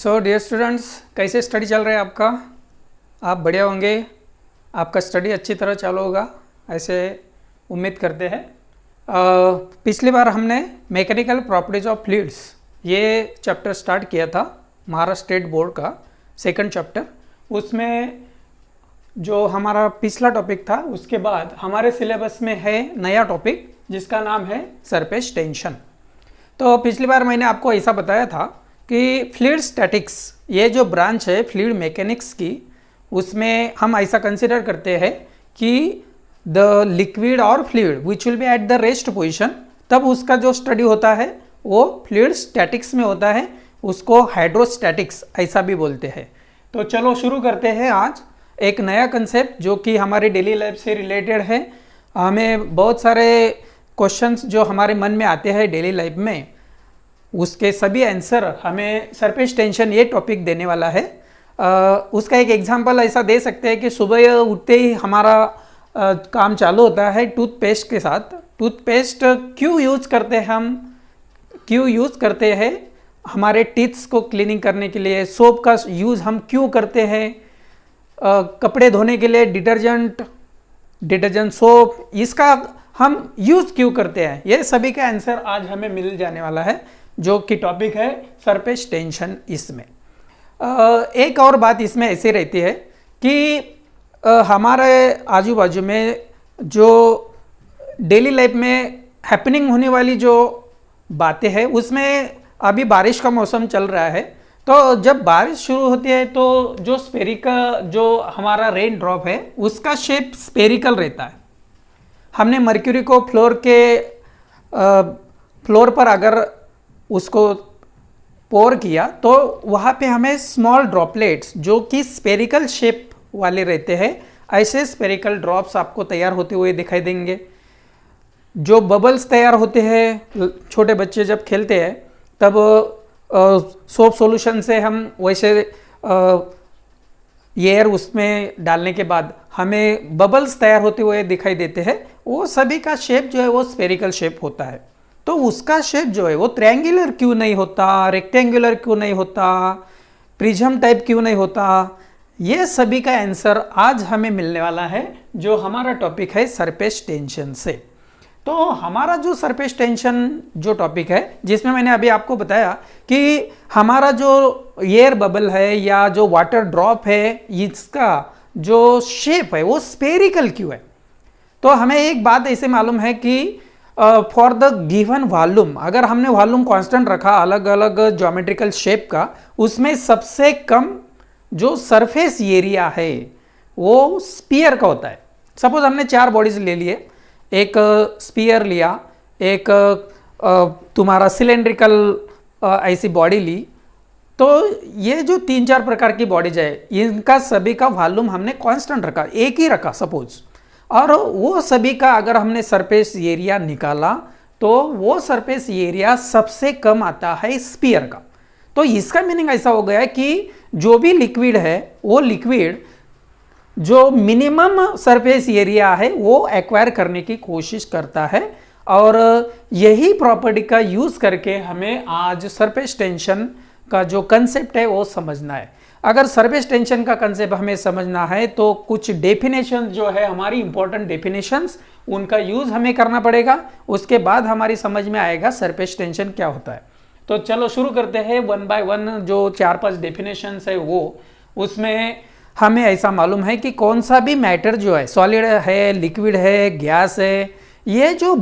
So dear students, कैसे study चल रहा है आपका। आप बढ़िया होंगे, आपका स्टडी अच्छी तरह चालू होगा ऐसे उम्मीद करते हैं। पिछली बार हमने मैकेनिकल प्रॉपर्टीज ऑफ फ्लूइड्स ये चैप्टर स्टार्ट किया था, महाराष्ट्र स्टेट बोर्ड का सेकंड चैप्टर। उसमें जो हमारा पिछला टॉपिक था उसके बाद हमारे सिलेबस में है नया टॉपिक जिसका नाम है सरफेस टेंशन। तो पिछली बार मैंने आपको ऐसा बताया था कि फ्लूइड स्टैटिक्स ये जो ब्रांच है फ्लूइड मैकेनिक्स की, उसमें हम ऐसा कंसिडर करते हैं कि द लिक्विड और fluid which will be at the rest position, तब उसका जो स्टडी होता है वो फ्लूइड स्टैटिक्स में होता है, उसको हाइड्रोस्टैटिक्स ऐसा भी बोलते हैं। तो चलो शुरू करते हैं आज एक नया कंसेप्ट जो कि हमारे डेली लाइफ से रिलेटेड है। हमें बहुत सारे क्वेश्चंस जो हमारे मन में आते हैं डेली लाइफ में, उसके सभी आंसर हमें सरफेस टेंशन ये टॉपिक देने वाला है। उसका एक एग्जांपल ऐसा दे सकते हैं कि सुबह उठते ही हमारा काम चालू होता है टूथपेस्ट के साथ। टूथपेस्ट क्यों यूज़ करते हैं हम, क्यों यूज़ करते हैं? हमारे टीथ्स को क्लीनिंग करने के लिए। सोप का यूज़ हम क्यों करते हैं? कपड़े धोने के लिए डिटर्जेंट सोप, इसका हम यूज़ क्यों करते हैं? ये सभी का आंसर आज हमें मिल जाने वाला है, जो कि टॉपिक है सरफेस टेंशन। इसमें एक और बात इसमें ऐसी रहती है कि हमारे आजू बाजू में जो डेली लाइफ में हैपनिंग होने वाली जो बातें हैं, उसमें अभी बारिश का मौसम चल रहा है। तो जब बारिश शुरू होती है तो जो स्पेरिकल जो हमारा रेन ड्रॉप है उसका शेप स्पेरिकल रहता है। हमने मर्क्यूरी को फ्लोर पर अगर उसको पोर किया तो वहाँ पे हमें स्मॉल ड्रॉपलेट्स जो कि स्पेरिकल शेप वाले रहते हैं, ऐसे स्पेरिकल ड्रॉप्स आपको तैयार होते हुए दिखाई देंगे। जो बबल्स तैयार होते हैं, छोटे बच्चे जब खेलते हैं तब सोप सॉल्यूशन से हम वैसे एयर उसमें डालने के बाद हमें बबल्स तैयार होते हुए दिखाई देते हैं। वो सभी का शेप जो है वो स्पेरिकल शेप होता है। तो उसका शेप जो है वो ट्रायंगुलर क्यों नहीं होता, रेक्टेंगुलर क्यों नहीं होता, प्रिज्म टाइप क्यों नहीं होता, ये सभी का आंसर आज हमें मिलने वाला है, जो हमारा टॉपिक है सरफेस टेंशन से। तो हमारा जो सरफेस टेंशन जो टॉपिक है, जिसमें मैंने अभी आपको बताया कि हमारा जो एयर बबल है या जो वाटर ड्रॉप है, इसका जो शेप है वो स्पेरिकल क्यों है। तो हमें एक बात ऐसे मालूम है कि फॉर द गिवन वॉल्यूम, अगर हमने वॉल्यूम कांस्टेंट रखा अलग अलग ज्योमेट्रिकल शेप का, उसमें सबसे कम जो सरफेस एरिया है वो स्पीयर का होता है। सपोज हमने 4 बॉडीज ले लिए, एक स्पीयर लिया, एक तुम्हारा सिलेंड्रिकल ऐसी बॉडी ली, तो ये जो 3-4 प्रकार की बॉडीज है इनका सभी का वॉल्यूम हमने कांस्टेंट रखा, एक ही रखा सपोज, और वो सभी का अगर हमने सरफेस एरिया निकाला तो वो सरफेस एरिया सबसे कम आता है स्पीयर का। तो इसका मीनिंग ऐसा हो गया कि जो भी लिक्विड है वो लिक्विड जो मिनिमम सरफेस एरिया है वो एक्वायर करने की कोशिश करता है, और यही प्रॉपर्टी का यूज करके हमें आज सरफेस टेंशन का जो कंसेप्ट है वो समझना है। अगर सरफेस टेंशन का कंसेप्ट हमें समझना है तो कुछ डेफिनेशन जो है हमारी इंपॉर्टेंट डेफिनेशंस, उनका यूज हमें करना पड़ेगा। उसके बाद हमारी समझ में आएगा सरफेस टेंशन क्या होता है। तो चलो शुरू करते हैं 1 बाय 1। जो 4-5 डेफिनेशंस है वो, उसमें हमें ऐसा मालूम है कि कौन सा भी मैटर जो है, सॉलिड है, लिक्विड है, गैस है, ये जो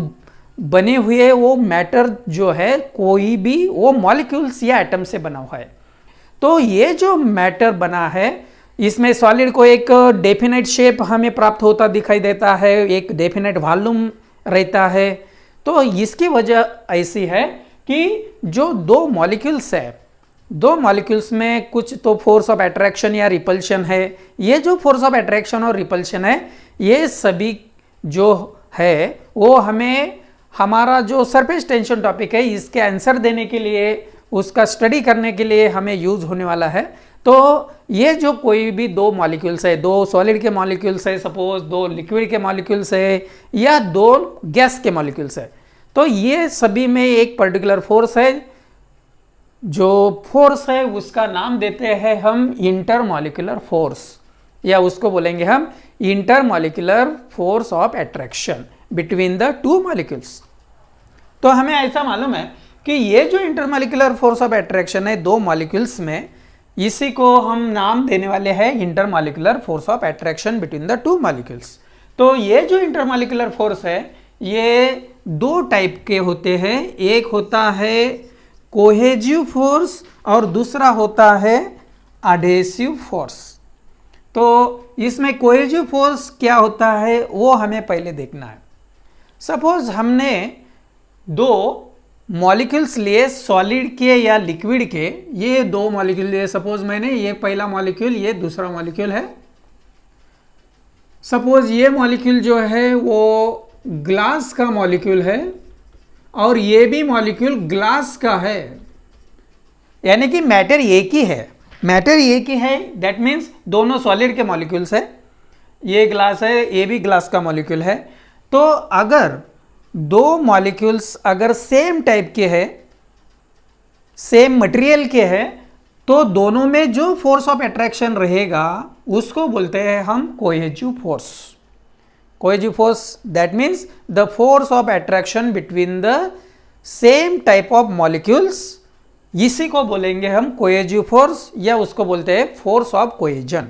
बने हुए वो मैटर जो है कोई भी वो मॉलिक्यूल्स या एटम से बना हुआ है। तो ये जो मैटर बना है इसमें सॉलिड को एक डेफिनेट शेप हमें प्राप्त होता दिखाई देता है, एक डेफिनेट वॉल्यूम रहता है। तो इसकी वजह ऐसी है कि जो 2 मॉलिक्यूल्स है, 2 मॉलिक्यूल्स में कुछ तो फोर्स ऑफ अट्रैक्शन या रिपल्शन है। ये जो फोर्स ऑफ अट्रैक्शन और रिपल्शन है, ये सभी जो है वो हमें हमारा जो सरफेस टेंशन टॉपिक है इसके आंसर देने के लिए, उसका स्टडी करने के लिए हमें यूज होने वाला है। तो ये जो कोई भी 2 मॉलिक्यूल्स है, 2 सॉलिड के मॉलिक्यूल्स है, सपोज 2 लिक्विड के मॉलिक्यूल्स है या 2 गैस के मॉलिक्यूल्स है, तो ये सभी में एक पर्टिकुलर फोर्स है जो फोर्स है उसका नाम देते हैं हम इंटरमॉलिक्यूलर फोर्स, या उसको बोलेंगे हम intermolecular force of attraction between the two molecules. तो हमें ऐसा मालूम है कि ये जो इंटरमॉलिक्यूलर फोर्स ऑफ अट्रैक्शन है दो मॉलिक्यूल्स में, इसी को हम नाम देने वाले हैं intermolecular force of attraction between the two molecules. तो ये जो इंटरमॉलिक्यूलर फोर्स है ये दो टाइप के होते हैं, एक होता है कोहेजिव फोर्स और दूसरा होता है एडहेसिव फोर्स। तो इसमें कोहेजिव फोर्स क्या होता है वो हमें पहले देखना है। सपोज हमने दो मॉलिक्यूल्स लिए, सॉलिड के या लिक्विड के, ये दो मॉलिक्यूल लिए। सपोज मैंने ये पहला मॉलिक्यूल, ये दूसरा मॉलिक्यूल है। सपोज ये मॉलिक्यूल जो है वो ग्लास का मॉलिक्यूल है और ये भी मॉलिक्यूल ग्लास का है, यानी कि मैटर एक ही है, मैटर एक ही है। दैट मीन्स दोनों सॉलिड के मॉलिक्यूल्स है, ये ग्लास है, ये भी ग्लास का मॉलिक्यूल है। तो अगर दो मॉलिक्यूल्स अगर सेम टाइप के हैं, सेम मटेरियल के हैं, तो दोनों में जो फोर्स ऑफ अट्रैक्शन रहेगा उसको बोलते हैं हम cohesive force. Cohesive force that means the force of attraction between the same type of molecules, इसी को बोलेंगे हम कोहेजिव फोर्स, या उसको बोलते हैं फोर्स ऑफ कोहेजन।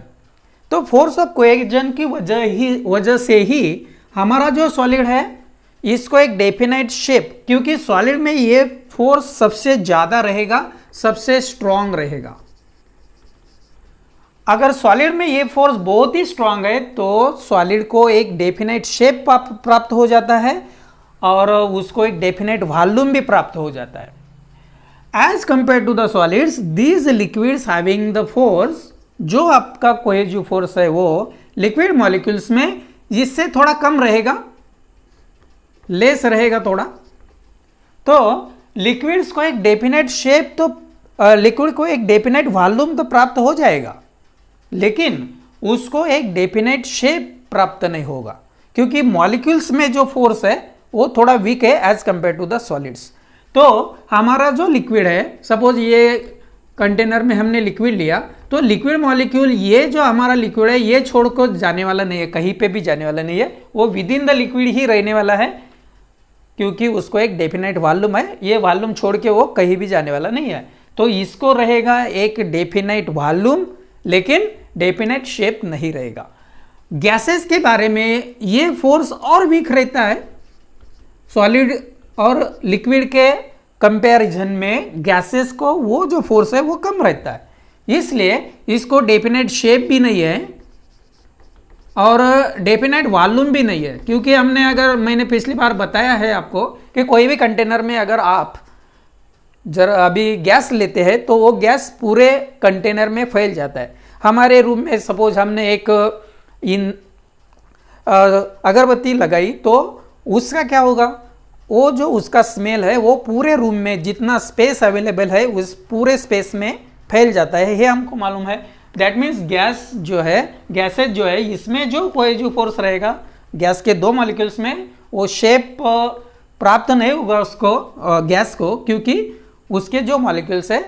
तो फोर्स ऑफ कोहेजन की वजह से ही हमारा जो सॉलिड है इसको एक डेफिनाइट शेप, क्योंकि सॉलिड में ये फोर्स सबसे ज्यादा रहेगा, सबसे स्ट्रांग रहेगा। अगर सॉलिड में ये फोर्स बहुत ही स्ट्रांग है तो सॉलिड को एक डेफिनाइट शेप प्राप्त हो जाता है और उसको एक डेफिनाइट वॉल्यूम भी प्राप्त हो जाता है। As compared to the solids, these liquids having the force, जो आपका कोहेजिव फोर्स है वो लिक्विड मॉलिक्यूल्स में इससे थोड़ा कम रहेगा, लेस रहेगा थोड़ा। तो लिक्विड्स को एक डेफिनेट शेप, तो लिक्विड को एक डेफिनेट वॉल्यूम तो प्राप्त हो जाएगा, लेकिन उसको एक डेफिनेट शेप प्राप्त नहीं होगा, क्योंकि मॉलिक्यूल्स में जो फोर्स है वो थोड़ा वीक है as compared to the solids. तो हमारा जो लिक्विड है, सपोज ये कंटेनर में हमने लिक्विड लिया, तो लिक्विड मॉलिक्यूल, ये जो हमारा लिक्विड है ये छोड़कर जाने वाला नहीं है, कहीं पे भी जाने वाला नहीं है, वो विद इन द लिक्विड ही रहने वाला है, क्योंकि उसको एक डेफिनेट वॉल्यूम है, ये वॉल्यूम छोड़ के वो कहीं भी जाने वाला नहीं है। तो इसको रहेगा एक डेफिनेट वॉल्यूम, लेकिन डेफिनेट शेप नहीं रहेगा। गैसेस के बारे में ये फोर्स और वीक रहता है, सॉलिड और लिक्विड के कंपैरिजन में गैसेस को वो जो फोर्स है वो कम रहता है, इसलिए इसको डेफिनेट शेप भी नहीं है और डेफिनेट वॉल्यूम भी नहीं है। क्योंकि मैंने पिछली बार बताया है आपको कि कोई भी कंटेनर में अगर आप जरा अभी गैस लेते हैं तो वो गैस पूरे कंटेनर में फैल जाता है। हमारे रूम में सपोज हमने एक अगरबत्ती लगाई तो उसका क्या होगा, वो जो उसका स्मेल है वो पूरे रूम में जितना स्पेस अवेलेबल है उस पूरे स्पेस में फैल जाता है, ये हमको मालूम है। दैट मीन्स गैसेज जो है इसमें जो कोहेजिव फोर्स रहेगा गैस के दो मॉलिक्यूल्स में, वो शेप प्राप्त नहीं होगा उसको, गैस को, क्योंकि उसके जो मॉलिक्यूल्स है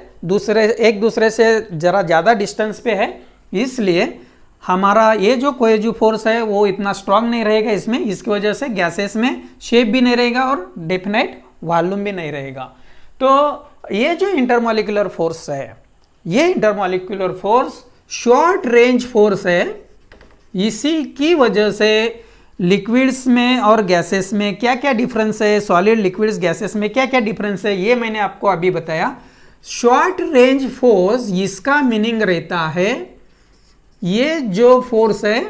एक दूसरे से जरा ज़्यादा डिस्टेंस पे है, इसलिए हमारा ये जो कोहेजिव फोर्स है वो इतना स्ट्रांग नहीं रहेगा इसमें। इसकी वजह से गैसेस में शेप भी नहीं रहेगा और डेफिनेट वॉल्यूम भी नहीं रहेगा। तो ये जो इंटरमॉलिक्यूलर फोर्स है, ये intermolecular force short range force है। इसी की वजह से लिक्विड्स में और गैसेस में क्या क्या डिफरेंस है, सॉलिड लिक्विड्स गैसेस में क्या क्या डिफरेंस है, ये मैंने आपको अभी बताया। शॉर्ट रेंज फोर्स, इसका मीनिंग रहता है ये जो फोर्स है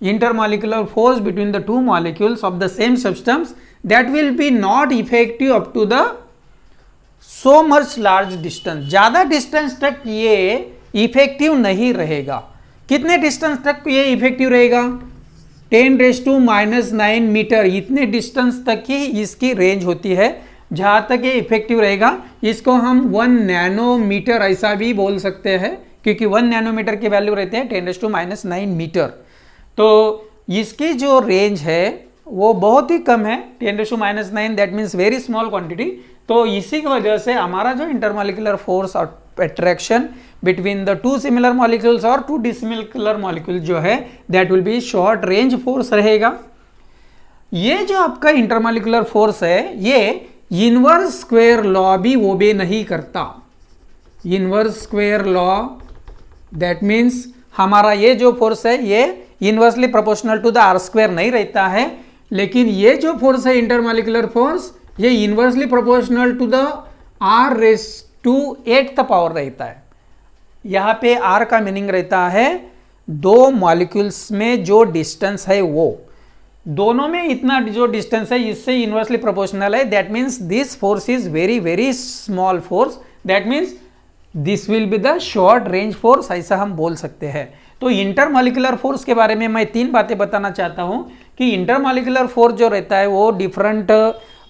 intermolecular force between the two molecules of the same substance, that will be not effective up to the so much large distance. ज्यादा डिस्टेंस तक ये इफेक्टिव नहीं रहेगा। कितने डिस्टेंस तक ये इफेक्टिव रहेगा? 10⁻⁹ मीटर, इतने डिस्टेंस तक ही इसकी रेंज होती है जहां तक ये इफेक्टिव रहेगा। इसको हम 1 नैनोमीटर ऐसा भी बोल सकते हैं, क्योंकि 1 नैनोमीटर की वैल्यू रहते हैं 10⁻⁹ मीटर। तो इसकी जो रेंज है वो बहुत ही कम है, 10⁻⁹, that means very small quantity. तो इसी की वजह से हमारा जो इंटरमॉलिक्यूलर फोर्स और attraction between the to similar molecules और टू डिसिमिलर मॉलिक्यूल जो है that will B short range force रहेगा। ये जो आपका इंटरमॉलिक्यूलर फोर्स है ये इनवर्स स्क्वायर लॉ भी ओबे नहीं करता। Inverse square law that means हमारा ये जो फोर्स है ये inversely proportional to the R square नहीं रहता है, लेकिन ये जो फोर्स है इंटरमॉलिक्यूलर फोर्स ये inversely proportional to the R raise to 8th power रहता है। यहाँ पे आर का मीनिंग रहता है दो मॉलिक्यूल्स में जो डिस्टेंस है वो दोनों में इतना जो डिस्टेंस है इससे इनवर्सली प्रोपोर्शनल है। That means this force is very very small force, that means this will be the short range force, ऐसा हम बोल सकते हैं। तो इंटरमॉलिक्यूलर फोर्स के बारे में मैं 3 बातें बताना चाहता हूं कि इंटरमॉलिक्यूलर फोर्स जो रहता है वो डिफरेंट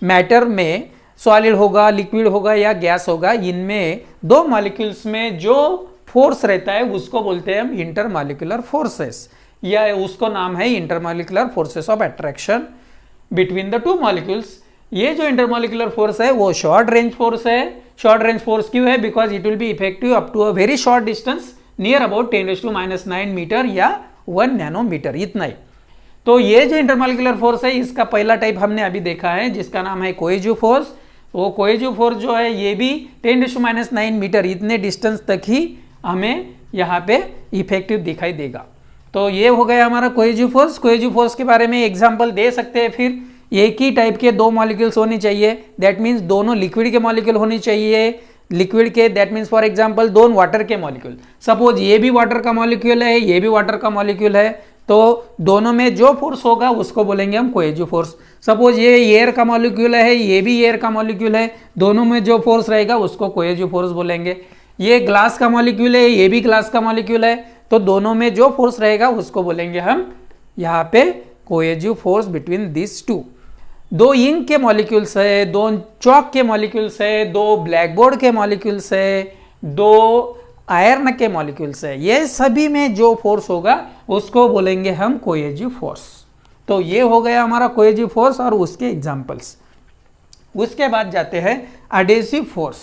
मैटर में सॉलिड होगा, लिक्विड होगा या गैस होगा, इनमें दो मॉलिक्यूल्स में जो फोर्स रहता है उसको बोलते हैं हम इंटरमॉलिक्यूलर फोर्सेस, या उसको नाम है intermolecular forces of attraction between the two molecules. ये जो इंटरमॉलिक्यूलर फोर्स है वो शॉर्ट रेंज फोर्स है। शॉर्ट रेंज फोर्स क्यों है? Because it will be effective up to a very short distance near about 10⁻⁹ metre या 1 नैनोमीटर, इतना ही। तो ये जो इंटरमॉलिक्यूलर फोर्स है इसका पहला टाइप हमने अभी देखा है जिसका नाम है कोएजिव फोर्स। वो कोएजिव फोर्स जो है ये भी 10⁻⁹ मीटर इतने डिस्टेंस तक ही हमें यहाँ पे इफेक्टिव दिखाई देगा। तो ये हो गया हमारा कोएजिव फोर्स। कोएजिव फोर्स के बारे में एग्जांपल दे सकते हैं फिर एक ही टाइप के दो मॉलिक्यूल्स होनी चाहिए, दैट मीन्स दोनों लिक्विड के मॉलिक्यूल होनी चाहिए। लिक्विड के दैट मीन्स फॉर एग्जांपल दोनों वाटर के मॉलिक्यूल, सपोज ये भी वाटर का मॉलिक्यूल है ये भी वाटर का मॉलिक्यूल है, तो दोनों में जो फोर्स होगा उसको बोलेंगे हम कोएजिव फोर्स। सपोज ये एयर का मॉलिक्यूल है ये भी एयर का मॉलिक्यूल है, दोनों में जो फोर्स रहेगा उसको कोएजिव फोर्स बोलेंगे। ये ग्लास का मॉलिक्यूल है ये भी ग्लास का मॉलिक्यूल है, तो दोनों में जो फोर्स रहेगा उसको बोलेंगे हम यहाँ पे कोएजिव फोर्स बिटवीन दिस टू। दो इंक के मॉलिक्यूल्स है, दो चॉक के मॉलिक्यूल्स है, दो ब्लैकबोर्ड के मॉलिक्यूल्स है, दो आयरन के मॉलिक्यूल्स है, ये सभी में जो फोर्स होगा उसको बोलेंगे हम कोएजिव फोर्स। तो ये हो गया हमारा कोएजिव फोर्स और उसके एग्जांपल्स। उसके बाद जाते हैं एडहेसिव फोर्स।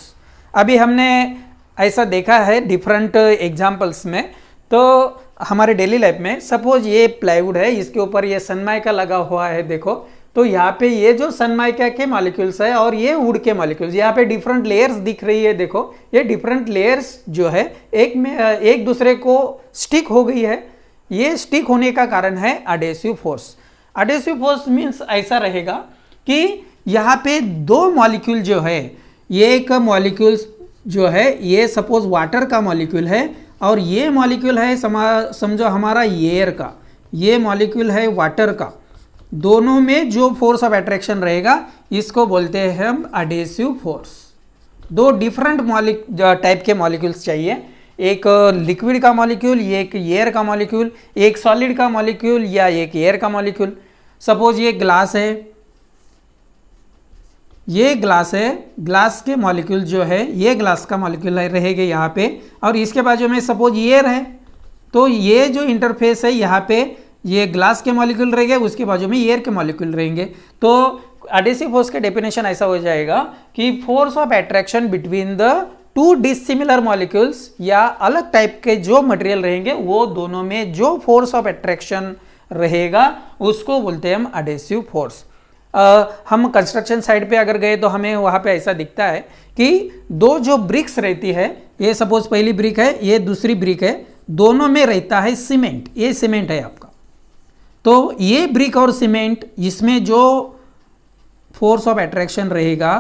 अभी हमने ऐसा देखा है डिफरेंट एग्जांपल्स में, तो हमारे डेली लाइफ में सपोज ये प्लाईवुड है इसके ऊपर ये सनमाइका लगा हुआ है, देखो तो यहाँ पे ये जो सनमाइका के मॉलिक्यूल्स है और ये वुड के मॉलिक्यूल्स, यहाँ पे डिफरेंट लेयर्स दिख रही है, देखो ये डिफरेंट लेयर्स जो है एक दूसरे को स्टिक हो गई है। ये स्टिक होने का कारण है adhesive force. Adhesive force means ऐसा रहेगा कि यहाँ पे दो मॉलिक्यूल जो है, ये एक मॉलिक्यूल जो है ये सपोज वाटर का मॉलिक्यूल है और ये मॉलिक्यूल है समझो हमारा एयर का, ये मॉलिक्यूल है वाटर का, दोनों में जो फोर्स ऑफ अट्रैक्शन रहेगा इसको बोलते हैं हम एडहेसिव फोर्स। दो डिफरेंट टाइप के मॉलिक्यूल्स चाहिए, एक लिक्विड का मॉलिक्यूल, एक एयर का मॉलिक्यूल, एक सॉलिड का मॉलिक्यूल या एक एयर का मॉलिक्यूल। सपोज ये ग्लास है, ये ग्लास है, ग्लास के मॉलिक्यूल जो है ये ग्लास का मॉलिक्यूल रहेगा यहाँ पे, और इसके बाजू में सपोज एयर है, तो ये जो इंटरफेस है यहाँ पे ये ग्लास के मॉलिक्यूल रहेंगे, उसके बाजू में एयर के मॉलिक्यूल रहेंगे। तो एडहेसिव फोर्स का डेफिनेशन ऐसा हो जाएगा कि force of attraction between the two dissimilar molecules या अलग टाइप के जो मटेरियल रहेंगे वो दोनों में जो फोर्स ऑफ अट्रैक्शन रहेगा उसको बोलते हैं हम एडहेसिव फोर्स। हम कंस्ट्रक्शन साइट पे अगर गए तो हमें वहाँ पे ऐसा दिखता है कि दो जो ब्रिक्स रहती है, ये सपोज पहली ब्रिक है ये दूसरी ब्रिक है, दोनों में रहता है सीमेंट, ये सीमेंट है आपका। तो ये ब्रिक और सीमेंट इसमें जो फोर्स ऑफ अट्रैक्शन रहेगा,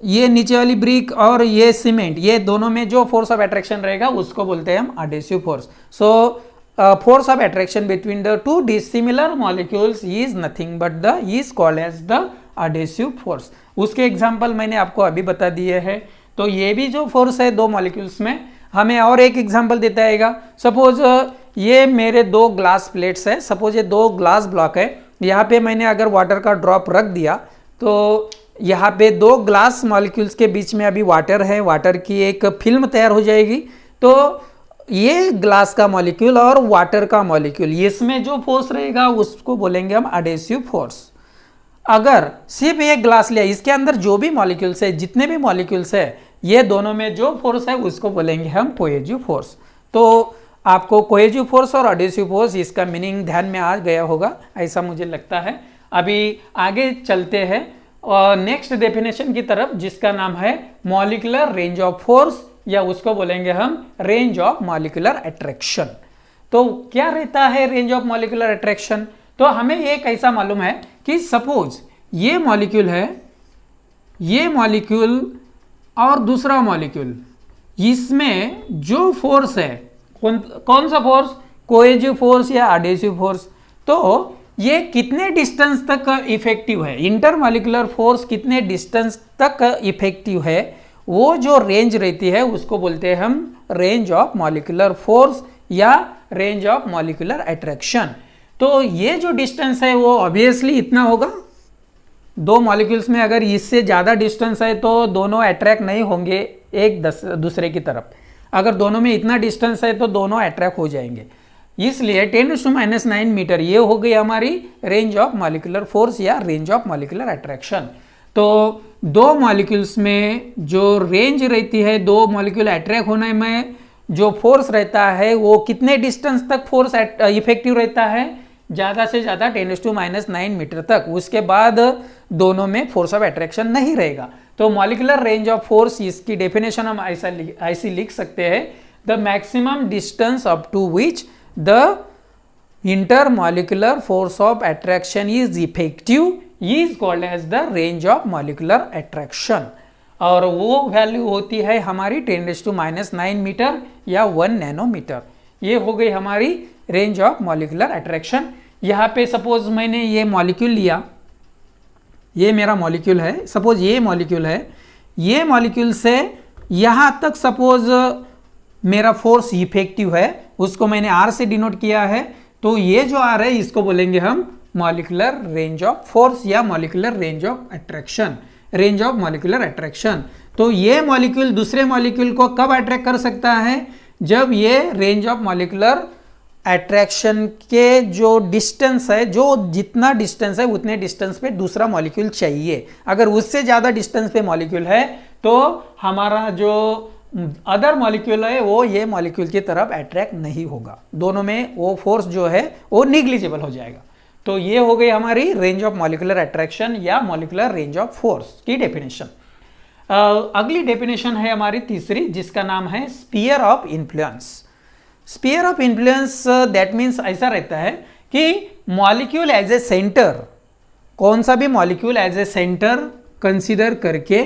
ये नीचे वाली ब्रिक और ये सीमेंट, ये दोनों में जो फोर्स ऑफ अट्रैक्शन रहेगा उसको बोलते हैं हम adhesive force. So force of attraction between the two dissimilar molecules is nothing but is called as the adhesive force. उसके एग्जांपल मैंने आपको अभी बता दिए हैं। तो ये भी जो फोर्स है दो मॉलिक्यूल्स में, हमें और एक एग्जांपल देता है। सपोज ये मेरे दो ग्लास प्लेट्स है, सपोज ये दो ग्लास ब्लॉक है, यहाँ पे मैंने अगर वाटर का ड्रॉप रख दिया तो यहाँ पे दो ग्लास मॉलिक्यूल्स के बीच में अभी वाटर है, वाटर की एक फिल्म तैयार हो जाएगी। तो ये ग्लास का मॉलिक्यूल और वाटर का मॉलिक्यूल इसमें जो फोर्स रहेगा उसको बोलेंगे हम एडहेसिव फोर्स। अगर सिर्फ एक ग्लास लिया, इसके अंदर जो भी मॉलिक्यूल्स है, जितने भी मॉलिक्यूल्स है, ये दोनों में जो फोर्स है उसको बोलेंगे हम कोहेसिव फोर्स। तो आपको कोहेसिव फोर्स और एडहेसिव फोर्स इसका मीनिंग ध्यान में आ गया होगा, ऐसा मुझे लगता है। अभी आगे चलते हैं और नेक्स्ट डेफिनेशन की तरफ, जिसका नाम है मॉलिक्यूलर रेंज ऑफ फोर्स, या उसको बोलेंगे हम रेंज ऑफ मॉलिक्यूलर अट्रैक्शन। तो क्या रहता है रेंज ऑफ मॉलिक्यूलर अट्रैक्शन? तो हमें एक ऐसा मालूम है कि सपोज ये मॉलिक्यूल है, ये मॉलिक्यूल और दूसरा मॉलिक्यूल, इसमें जो फोर्स है, कौन सा फोर्स? कोहेसिव फोर्स या एडहेसिव फोर्स। तो ये कितने डिस्टेंस तक इफेक्टिव है, इंटरमॉलिक्यूलर फोर्स कितने डिस्टेंस तक इफेक्टिव है, वो जो रेंज रहती है उसको बोलते हैं हम रेंज ऑफ मॉलिक्यूलर फोर्स या रेंज ऑफ मॉलिक्यूलर अट्रैक्शन। तो ये जो डिस्टेंस है वो ऑब्वियसली इतना होगा। दो मॉलिक्यूल्स में अगर इससे ज़्यादा डिस्टेंस है तो दोनों अट्रैक्ट नहीं होंगे एक दूसरे की तरफ। अगर दोनों में इतना डिस्टेंस है तो दोनों अट्रैक्ट हो जाएंगे। इसलिए 10⁻⁹ मीटर ये हो गई हमारी रेंज ऑफ मॉलिक्यूलर फोर्स या रेंज ऑफ मॉलिक्यूलर अट्रैक्शन। तो दो मॉलिक्यूल्स में जो रेंज रहती है, दो मॉलिक्यूल अट्रैक्ट होने में जो फोर्स रहता है वो कितने डिस्टेंस तक फोर्स इफेक्टिव रहता है? ज़्यादा से ज़्यादा 10⁻⁹ मीटर तक। उसके बाद दोनों में फोर्स ऑफ अट्रैक्शन नहीं रहेगा। तो मॉलिक्यूलर रेंज ऑफ फोर्स, इसकी डेफिनेशन हम ऐसी लिख सकते हैं, the maximum distance up to which the intermolecular force of attraction is effective is called as the range of molecular attraction. और वो वैल्यू होती है हमारी 10⁻⁹ मीटर या 1 नैनोमीटर। ये हो गई हमारी रेंज ऑफ मॉलिक्यूलर अट्रैक्शन। यहाँ पे सपोज मैंने ये मॉलिक्यूल लिया, ये मेरा मॉलिक्यूल है, सपोज ये मॉलिक्यूल है, ये मॉलिक्यूल से यहाँ तक सपोज मेरा फोर्स इफेक्टिव है, उसको मैंने R से डिनोट किया है। तो ये जो R है इसको बोलेंगे हम मॉलिक्यूलर रेंज ऑफ फोर्स या molecular range of attraction, range of molecular attraction. तो ये मॉलिक्यूल दूसरे मॉलिक्यूल को कब अट्रैक्ट कर सकता है? जब ये रेंज ऑफ मॉलिक्यूलर अट्रैक्शन के जो डिस्टेंस है, जो जितना डिस्टेंस है उतने डिस्टेंस पे दूसरा मॉलिक्यूल चाहिए। अगर उससे ज़्यादा डिस्टेंस पे मॉलिक्यूल है तो हमारा जो अदर मॉलिक्यूल है वो ये मॉलिक्यूल की तरफ अट्रैक्ट नहीं होगा, दोनों में वो फोर्स जो है वो निग्लिजिबल हो जाएगा। तो ये हो गई हमारी रेंज ऑफ मॉलिक्यूलर अट्रैक्शन या मॉलिक्यूलर रेंज ऑफ फोर्स की डेफिनेशन। अगली डेफिनेशन है हमारी तीसरी, जिसका नाम है sphere of influence. Sphere of influence that means ऐसा रहता है कि मॉलिक्यूल एज ए सेंटर, कौन सा भी molecule as a centre consider करके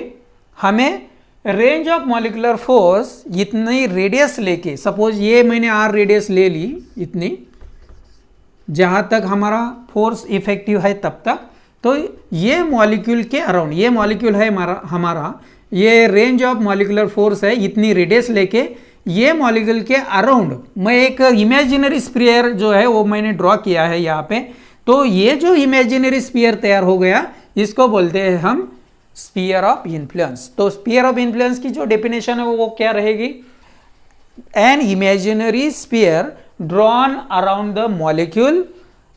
हमें रेंज ऑफ मॉलिक्यूलर फोर्स इतनी रेडियस लेके, सपोज ये मैंने R रेडियस ले ली इतनी, जहाँ तक हमारा फोर्स इफेक्टिव है तब तक, तो ये मॉलिक्यूल के अराउंड, ये मॉलिक्यूल है हमारा ये रेंज ऑफ मॉलिक्यूलर फोर्स है इतनी रेडियस लेके, ये मॉलिक्यूल के अराउंड मैं एक इमेजिनरी स्फीयर जो है वो मैंने ड्रॉ किया है यहाँ पे। तो ये जो इमेजिनरी स्फीयर तैयार हो गया इसको बोलते हैं हम स्फीयर ऑफ इन्फ्लुएंस। तो स्फीयर ऑफ इन्फ्लुएंस की जो डेफिनेशन है वो क्या रहेगी? An imaginary sphere drawn around the molecule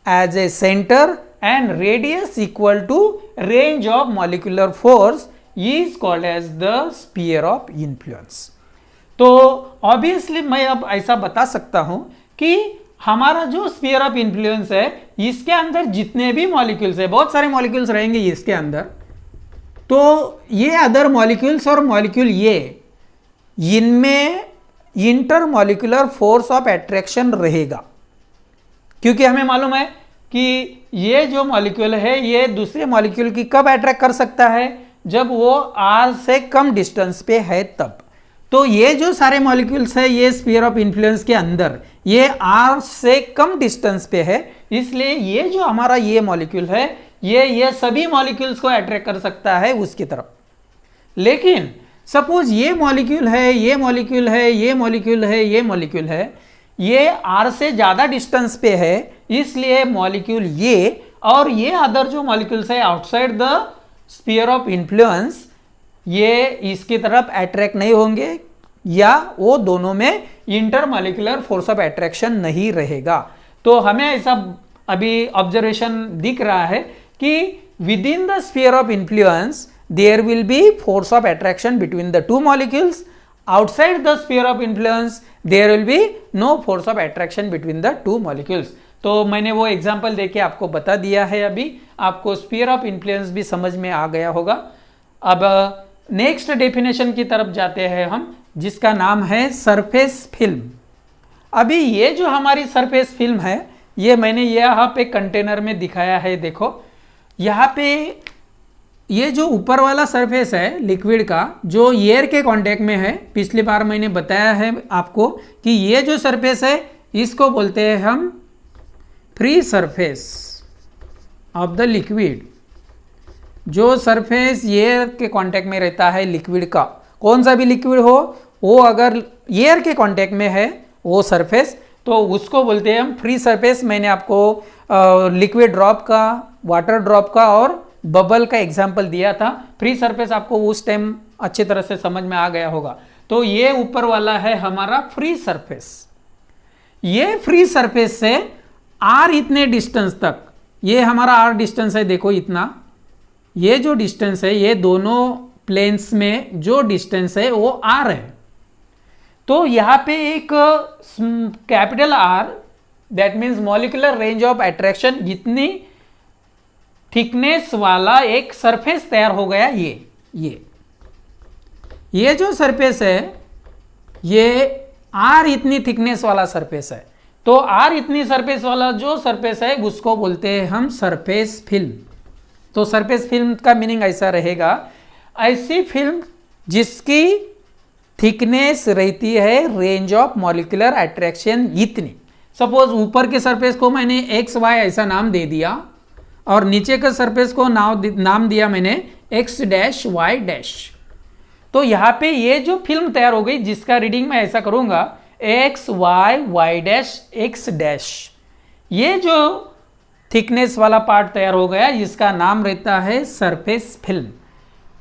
as a centre and radius equal to range of molecular force is called as the sphere of influence। तो obviously मैं अब ऐसा बता सकता हूं कि हमारा जो sphere of influence है इसके अंदर जितने भी मॉलिक्यूल्स है, बहुत सारे मॉलिक्यूल्स रहेंगे इसके अंदर, तो ये अदर मॉलिक्यूल्स और मॉलिक्यूल ये, इनमें इंटरमॉलिक्यूलर फोर्स ऑफ अट्रैक्शन रहेगा। क्योंकि हमें मालूम है कि ये जो मॉलिक्यूल है ये दूसरे मॉलिक्यूल की कब अट्रैक्ट कर सकता है? जब वो R से कम डिस्टेंस पे है तब। तो ये जो सारे मॉलिक्यूल्स है ये स्फीयर ऑफ इन्फ्लुएंस के अंदर ये R से कम डिस्टेंस पे है, इसलिए ये जो हमारा ये मॉलिक्यूल है ये सभी मॉलिक्यूल्स को अट्रैक्ट कर सकता है उसकी तरफ। लेकिन सपोज ये मॉलिक्यूल है, ये मॉलिक्यूल है, ये मॉलिक्यूल है, ये मॉलिक्यूल है, ये R से ज़्यादा डिस्टेंस पे है, इसलिए मॉलिक्यूल ये और ये अदर जो मॉलिक्यूल्स है outside the sphere of influence ये इसकी तरफ अट्रैक्ट नहीं होंगे, या वो दोनों में इंटरमॉलिक्यूलर फोर्स ऑफ अट्रैक्शन नहीं रहेगा। तो हमें ऐसा अभी ऑब्जर्वेशन दिख रहा है कि within the sphere of influence there will be force of attraction between the two molecules, outside the sphere of influence there will be no force of attraction between the two molecules. तो मैंने वो example देके आपको बता दिया है, अभी आपको स्फीयर ऑफ इन्फ्लुएंस भी समझ में आ गया होगा। अब नेक्स्ट डेफिनेशन की तरफ जाते हैं हम, जिसका नाम है सरफेस फिल्म। अभी ये जो हमारी सरफेस फिल्म है, ये मैंने यहाँ पे कंटेनर में दिखाया है। देखो यहाँ पे ये जो ऊपर वाला सरफेस है लिक्विड का, जो एयर के कांटेक्ट में है, पिछली बार मैंने बताया है आपको कि ये जो सरफेस है इसको बोलते हैं हम free surface of the liquid. जो सरफेस एयर के कांटेक्ट में रहता है लिक्विड का, कौन सा भी लिक्विड हो वो अगर एयर के कांटेक्ट में है वो सरफेस, तो उसको बोलते हैं हम फ्री सरफेस। मैंने आपको लिक्विड ड्रॉप का, वाटर ड्रॉप का और बबल का एग्जाम्पल दिया था। फ्री सरफेस आपको उस टाइम अच्छी तरह से समझ में आ गया होगा। तो ये ऊपर वाला है हमारा फ्री सरफेस। ये फ्री सरफेस से आर इतने डिस्टेंस तक, ये हमारा आर डिस्टेंस है, देखो इतना, ये जो डिस्टेंस है, ये दोनों प्लेन्स में जो डिस्टेंस है वो आर है। तो यहाँ पे एक capital R, that means molecular range of attraction, जितनी थिकनेस वाला एक सरफेस तैयार हो गया। ये जो सरफेस है ये आर इतनी थिकनेस वाला सरफेस है। तो आर इतनी सरफेस वाला जो सरफेस है उसको बोलते हैं हम सरफेस फिल्म। तो सरफेस फिल्म का मीनिंग ऐसा रहेगा, ऐसी फिल्म जिसकी थिकनेस रहती है रेंज ऑफ मॉलिक्यूलर अट्रैक्शन इतनी। सपोज ऊपर के सरफेस को मैंने एक्स वाई ऐसा नाम दे दिया और नीचे के सरफेस को नाम दिया मैंने एक्स डैश वाई डैश। तो यहाँ पे ये जो फिल्म तैयार हो गई, जिसका रीडिंग मैं ऐसा करूंगा X Y Y dash X dash, ये जो थिकनेस वाला पार्ट तैयार हो गया, इसका नाम रहता है सरफेस फिल्म,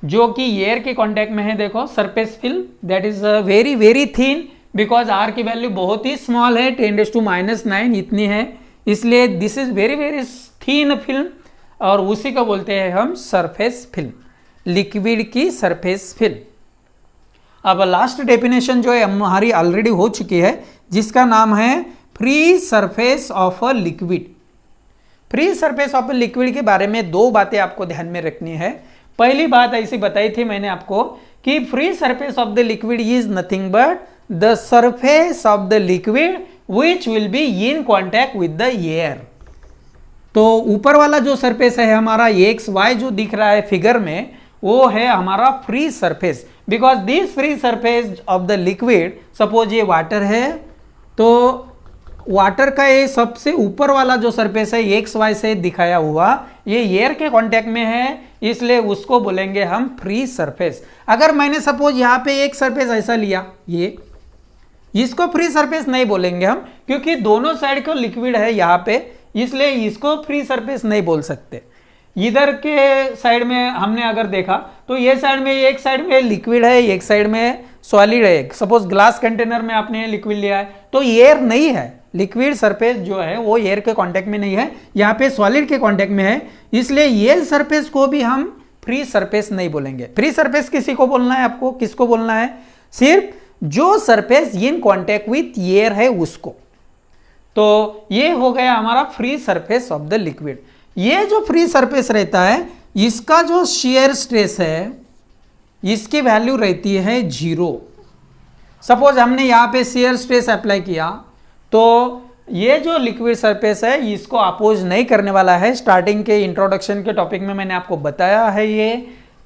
जो कि एयर के कांटेक्ट में है। देखो surface film that is very very thin, because R की वैल्यू बहुत ही स्मॉल है, 10⁻⁹ इतनी है, इसलिए this is very very thin film, और उसी को बोलते हैं हम सरफेस फिल्म, लिक्विड की सरफेस फिल्म। अब लास्ट डेफिनेशन जो है हमारी ऑलरेडी हो चुकी है, जिसका नाम है free surface of a liquid. Free surface of a liquid के बारे में दो बातें आपको ध्यान में रखनी है। पहली बात ऐसी बताई थी मैंने आपको कि free surface of the liquid is nothing but the surface of the liquid which will be in contact with the air. तो ऊपर वाला जो सरफेस है हमारा एक्स वाई जो दिख रहा है फिगर में, वो है हमारा free surface, because this free surface of the liquid, suppose ये वाटर है, तो वाटर का ये सबसे ऊपर वाला जो सरफेस है एक्स वाई से दिखाया हुआ, ये एयर के कांटेक्ट में है, इसलिए उसको बोलेंगे हम फ्री सरफेस। अगर मैंने सपोज यहाँ पे एक सरफेस ऐसा लिया, ये इसको फ्री सरफेस नहीं बोलेंगे हम, क्योंकि दोनों साइड को लिक्विड है यहाँ पे, इसलिए इसको फ्री सरफेस नहीं बोल सकते। इधर के साइड में हमने अगर देखा तो ये साइड में, एक साइड में लिक्विड है, एक साइड में सॉलिड है। सपोज ग्लास कंटेनर में आपने लिक्विड लिया है तो एयर नहीं है, लिक्विड सरफेस जो है वो एयर के कांटेक्ट में नहीं है, यहाँ पे सॉलिड के कांटेक्ट में है, इसलिए ये सरफेस को भी हम फ्री सरफेस नहीं बोलेंगे। फ्री सरफेस किसी को बोलना है, आपको किसको बोलना है? सिर्फ जो surface in contact with air है उसको। तो ये हो गया हमारा free surface of the liquid. ये जो फ्री सरफेस रहता है, इसका जो शेयर स्ट्रेस है, इसकी वैल्यू रहती है 0। सपोज हमने यहाँ पे शेयर स्ट्रेस अप्लाई किया, तो ये जो लिक्विड सरफेस है इसको अपोज नहीं करने वाला है। स्टार्टिंग के इंट्रोडक्शन के टॉपिक में मैंने आपको बताया है ये।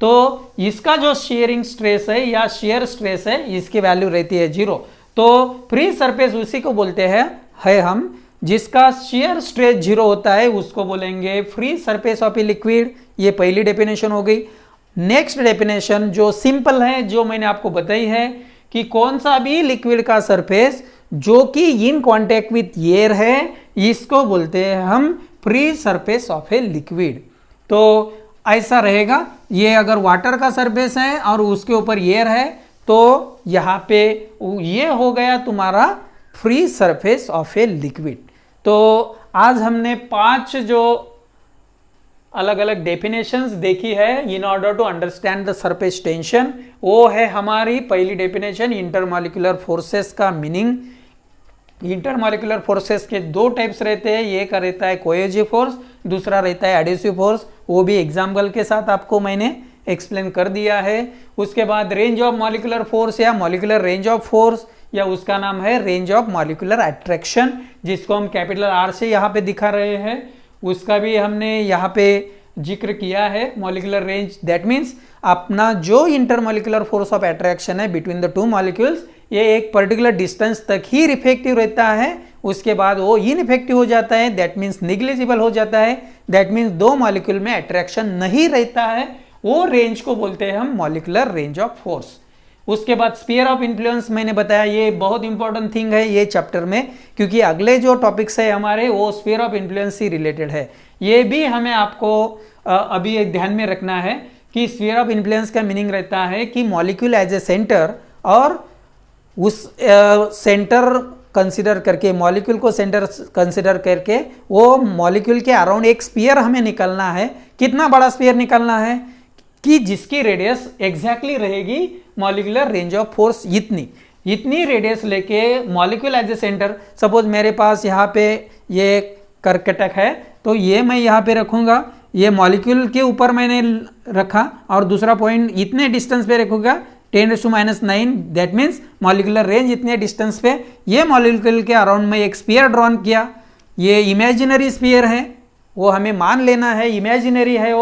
तो इसका जो शेयरिंग स्ट्रेस है या शेयर स्ट्रेस है, इसकी वैल्यू रहती है 0। तो फ्री सरफेस उसी को बोलते हैं हम जिसका शेयर स्ट्रेस 0 होता है, उसको बोलेंगे free surface of a liquid. ये पहली डेफिनेशन हो गई। नेक्स्ट डेफिनेशन जो सिंपल है, जो मैंने आपको बताई है कि कौन सा भी लिक्विड का सरफेस जो कि इन कांटेक्ट विथ एयर है, इसको बोलते हैं हम free surface of a liquid. तो ऐसा रहेगा, ये अगर वाटर का सरफेस है और उसके ऊपर एयर है, तो यहाँ पे ये हो गया तुम्हारा free surface of a liquid. तो आज हमने 5 जो अलग अलग डेफिनेशंस देखी है in order to understand the surface tension. वो है हमारी पहली डेफिनेशन, इंटरमॉलिक्यूलर फोर्सेस का मीनिंग। इंटरमॉलिक्यूलर फोर्सेस के दो टाइप्स रहते हैं, एक रहता है कोएजिव फोर्स, दूसरा रहता है एडिसिव फोर्स। वो भी एग्जाम्पल के साथ आपको मैंने एक्सप्लेन कर दिया है। उसके बाद रेंज ऑफ मॉलिक्यूलर फोर्स या मॉलिक्यूलर रेंज ऑफ फोर्स, या उसका नाम है रेंज ऑफ मॉलिक्यूलर अट्रैक्शन, जिसको हम कैपिटल आर से यहाँ पे दिखा रहे हैं। उसका भी हमने यहाँ पे जिक्र किया है, मॉलिक्यूलर रेंज। दैट मीन्स अपना जो इंटरमॉलिक्यूलर फोर्स ऑफ अट्रैक्शन है बिटवीन द टू मॉलिक्यूल्स, ये एक पर्टिकुलर डिस्टेंस तक ही इफेक्टिव रहता है, उसके बाद वो इनइफेक्टिव हो जाता है। दैट मीन्स निग्लिजिबल हो जाता है। दैट मीन्स दो मॉलिक्यूल में अट्रैक्शन नहीं रहता है, वो रेंज को बोलते हैं हम मॉलिक्यूलर रेंज ऑफ फोर्स। उसके बाद स्फीयर ऑफ इन्फ्लुएंस मैंने बताया, ये बहुत इंपॉर्टेंट थिंग है ये चैप्टर में, क्योंकि अगले जो टॉपिक्स है हमारे वो स्फीयर ऑफ इन्फ्लुएंस से रिलेटेड है। ये भी हमें आपको अभी एक ध्यान में रखना है कि स्फीयर ऑफ इन्फ्लुएंस का मीनिंग रहता है कि मॉलिक्यूल एज ए सेंटर, और उस सेंटर कंसिडर करके, मॉलिक्यूल को सेंटर कंसिडर करके वो मॉलिक्यूल के अराउंड एक स्फीयर हमें निकालना है। कितना बड़ा स्फीयर निकालना है कि जिसकी रेडियस एग्जैक्टली रहेगी मॉलिक्यूलर रेंज ऑफ फोर्स इतनी रेडियस लेके molecule as a centre. Suppose मेरे पास यहाँ पे ये कर्कटक है, तो ये मैं यहाँ पे रखूँगा, ये मॉलिक्यूल के ऊपर मैंने रखा, और दूसरा पॉइंट इतने डिस्टेंस पे रखूँगा 10⁻⁹। दैट मीन्स मॉलिक्यूलर रेंज इतने डिस्टेंस पे, ये मॉलिक्यूल के अराउंड में एक स्फीयर ड्रॉन किया। ये इमेजिनरी स्फीयर है, वो हमें मान लेना है इमेजिनरी है।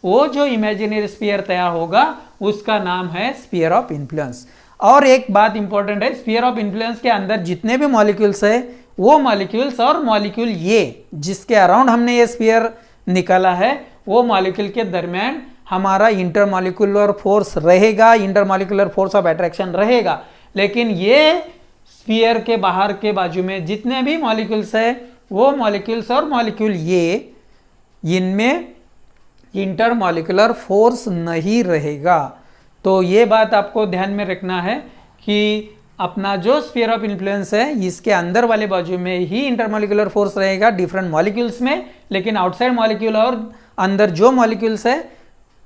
वो जो इमेजिनरी स्फीयर तैयार होगा उसका नाम है स्फीयर ऑफ इन्फ्लुएंस। और एक बात इंपॉर्टेंट है, स्फीयर ऑफ इन्फ्लुएंस के अंदर जितने भी मॉलिक्यूल्स है, वो मॉलिक्यूल्स और मॉलिक्यूल ये जिसके अराउंड हमने ये स्फीयर निकाला है, वो मॉलिक्यूल के दरमियान हमारा इंटरमॉलिक्यूलर फोर्स रहेगा, इंटरमॉलिक्यूलर फोर्स ऑफ अट्रैक्शन रहेगा। लेकिन ये स्फीयर के बाहर के बाजू में जितने भी मॉलिक्यूल्स है, वो मॉलिक्यूल्स और मॉलिक्यूल ये, इनमें इंटरमॉलिक्यूलर फोर्स नहीं रहेगा। तो ये बात आपको ध्यान में रखना है कि अपना जो स्फीयर ऑफ इन्फ्लुएंस है, इसके अंदर वाले बाजू में ही इंटरमॉलिक्यूलर फोर्स रहेगा डिफरेंट मॉलिक्यूल्स में, लेकिन आउटसाइड मॉलिक्यूल और अंदर जो मॉलिक्यूल्स है,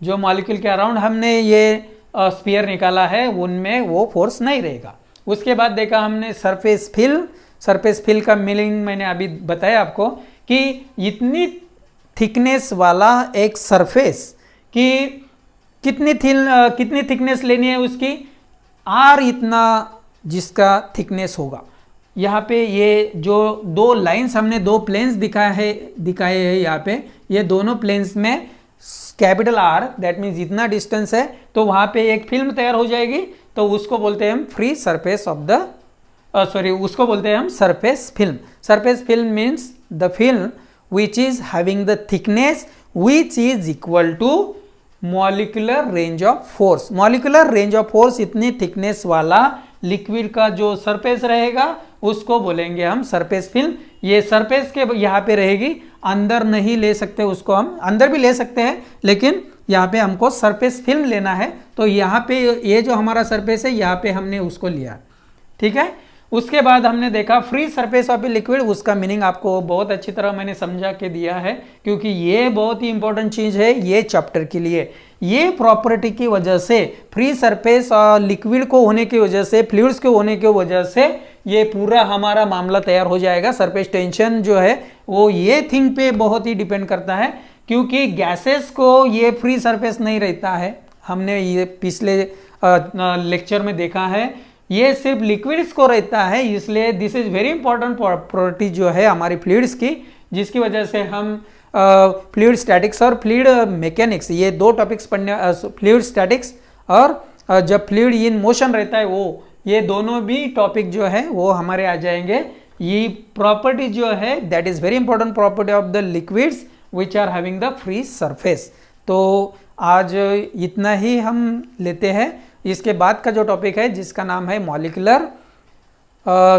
जो मॉलिक्यूल के अराउंड हमने ये स्फीयर निकाला है, उनमें वो फोर्स नहीं रहेगा। उसके बाद देखा हमने सरफेस फिल्म। सरफेस फिल्म का मीनिंग मैंने अभी बताया आपको कि इतनी थिकनेस वाला एक सरफेस कि कितनी थिकनेस लेनी है उसकी, आर इतना जिसका थिकनेस होगा। यहाँ पे ये जो दो लाइंस हमने दो प्लेन्स दिखाए हैं यहाँ पे, ये दोनों प्लेन्स में कैपिटल आर, दैट मीन्स इतना डिस्टेंस है, तो वहाँ पे एक फिल्म तैयार हो जाएगी। तो उसको बोलते हैं हम फ्री सरफेस ऑफ द उसको बोलते हैं हम surface film. Surface film means the film which is having the thickness which is equal to molecular range of force। molecular range of force इतनी thickness वाला लिक्विड का जो सरफेस रहेगा उसको बोलेंगे हम सरफेस फिल्म। ये सरफेस के यहाँ पे रहेगी, अंदर नहीं ले सकते उसको, हम अंदर भी ले सकते हैं लेकिन यहाँ पे हमको सरफेस फिल्म लेना है। तो यहाँ पे ये जो हमारा सरफेस है, यहाँ पे हमने उसको लिया, ठीक है। उसके बाद हमने देखा free surface of a liquid. उसका मीनिंग आपको बहुत अच्छी तरह मैंने समझा के दिया है, क्योंकि ये बहुत ही इंपॉर्टेंट चीज है ये चैप्टर के लिए। ये प्रॉपर्टी की वजह से, फ्री सरफेस और लिक्विड को होने की वजह से, फ्लूइड्स के होने की वजह से ये पूरा हमारा मामला तैयार हो जाएगा। सरफेस टेंशन जो है वो ये थिंग पे बहुत ही डिपेंड करता है, क्योंकि गैसेस को ये फ्री सरफेस नहीं रहता है। हमने ये पिछले लेक्चर में देखा है, ये सिर्फ लिक्विड्स को रहता है। इसलिए this is very important property जो है हमारी फ्लूइड्स की, जिसकी वजह से हम फ्लूइड स्टैटिक्स और फ्लूइड मैकेनिक्स, ये दो टॉपिक्स पढ़ने, फ्लूइड स्टैटिक्स और जब फ्लूइड इन मोशन रहता है वो, ये दोनों भी टॉपिक जो है वो हमारे आ जाएंगे। ये प्रॉपर्टी जो है that is very important property of the liquids which are having the free surface. तो आज इतना ही हम लेते हैं। इसके बाद का जो टॉपिक है जिसका नाम है molecular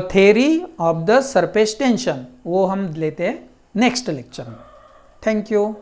theory of the surface tension, वो हम लेते हैं नेक्स्ट लेक्चर में। Thank you.